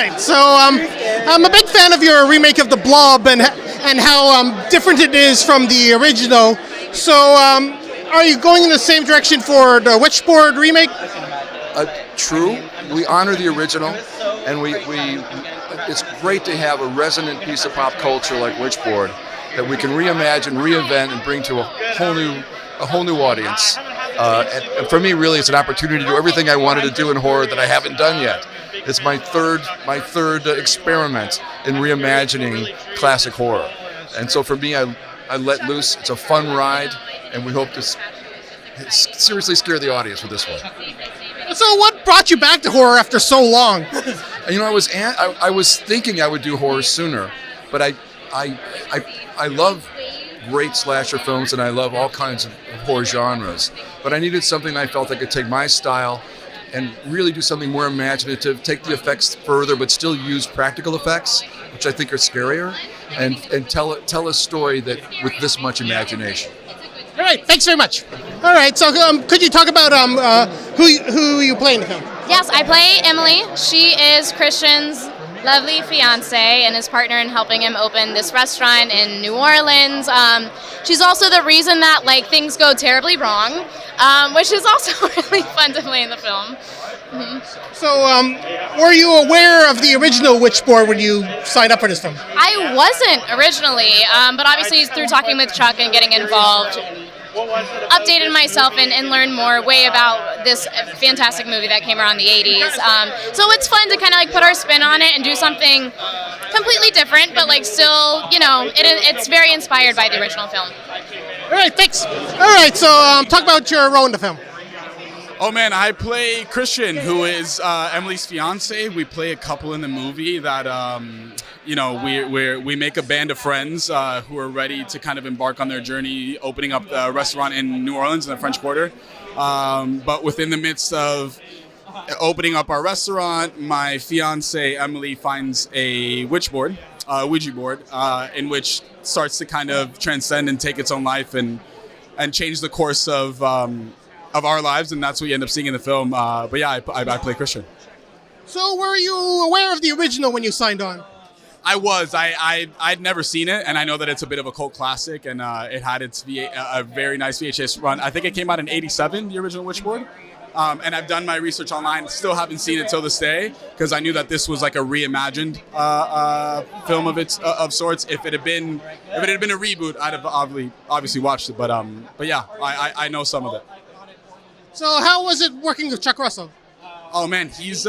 right, so I'm a big fan of your remake of the Blob and how different it is from the original. So are you going in the same direction for the Witchboard remake? True. We honor the original, and we it's great to have a resonant piece of pop culture like Witchboard that we can reimagine, reinvent, and bring to a whole new audience. And for me, really, it's an opportunity to do everything I wanted to do in horror that I haven't done yet. It's my third experiment in reimagining classic horror, and so for me, I let loose. It's a fun ride, and we hope to seriously scare the audience with this one. So what brought you back to horror after so long? I was thinking I would do horror sooner, but I love great slasher films and I love all kinds of horror genres. But I needed something I felt I could take my style and really do something more imaginative, take the effects further, but still use practical effects, which I think are scarier, and tell a story that with this much imagination. All right, thanks very much. All right, so could you talk about who you play in the film? Yes, I play Emily. She is Christian's lovely fiance and his partner in helping him open this restaurant in New Orleans. She's also the reason that things go terribly wrong, which is also really fun to play in the film. Mm-hmm. So, were you aware of the original Witchboard when you signed up for this film? I wasn't originally, but obviously through talking with Chuck and getting involved, updated myself and learned more way about this fantastic movie that came around in the 80s. So it's fun to kind of put our spin on it and do something completely different, but still, it's very inspired by the original film. All right, thanks. All right, so talk about your role in the film. Oh man, I play Christian, who is Emily's fiance. We play a couple in the movie that, we make a band of friends who are ready to kind of embark on their journey, opening up a restaurant in New Orleans in the French Quarter. But within the midst of opening up our restaurant, my fiance Emily finds a Witchboard, Ouija board, in which starts to kind of transcend and take its own life and change the course of our lives, and that's what you end up seeing in the film. But yeah, I play Christian. So were you aware of the original when you signed on? I was. I'd never seen it, and I know that it's a bit of a cult classic, and it had a very nice VHS run. I think it came out in '87, the original Witchboard. And I've done my research online. Still haven't seen it till this day because I knew that this was like a reimagined film of sorts. If it had been a reboot, I'd have obviously watched it. But yeah, I know some of it. So how was it working with Chuck Russell? Oh man, he's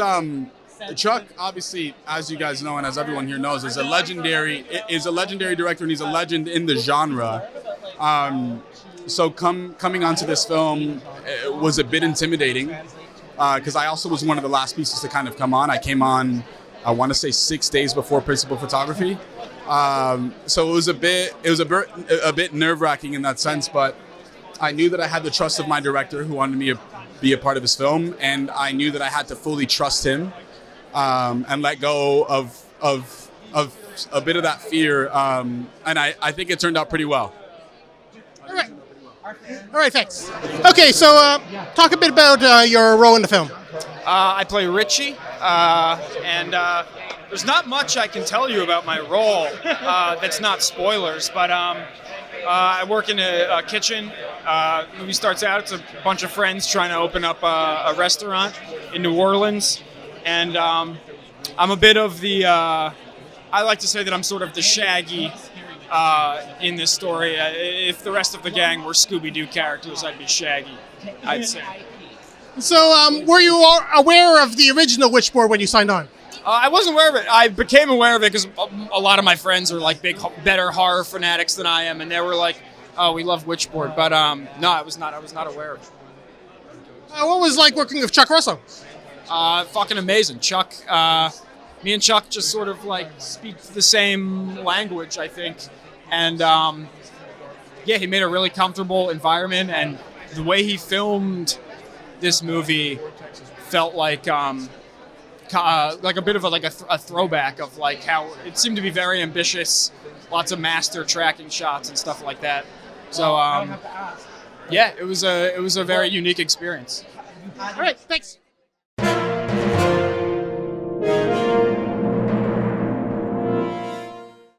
Chuck, obviously, as you guys know and as everyone here knows, is a legendary director, and he's a legend in the genre. So coming onto this film was a bit intimidating because I also was one of the last pieces to kind of come on. I came on, I want to say 6 days before principal photography. So it was a bit nerve-wracking in that sense, but I knew that I had the trust of my director who wanted me to be a part of his film, and I knew that I had to fully trust him and let go of a bit of that fear, and I think it turned out pretty well. All right, thanks. Okay, so talk a bit about your role in the film. I play Richie, and there's not much I can tell you about my role that's not spoilers, but I work in a kitchen. The movie starts out, it's a bunch of friends trying to open up a restaurant in New Orleans, and I'm a bit of the, I like to say that I'm sort of the Shaggy in this story. If the rest of the gang were Scooby-Doo characters, I'd be Shaggy, I'd say. So were you aware of the original Witchboard when you signed on? I wasn't aware of it. I became aware of it because a lot of my friends are better horror fanatics than I am, and they were like, "Oh, we love Witchboard," but no, I was not aware of it. What was it like working with Chuck Russell? Fucking amazing. Chuck, me and Chuck just sort of speak the same language, I think, and yeah, he made a really comfortable environment, and the way he filmed this movie felt like a bit of a throwback of how it seemed to be very ambitious, lots of master tracking shots and stuff like that. So yeah, it was a very unique experience. All right, thanks.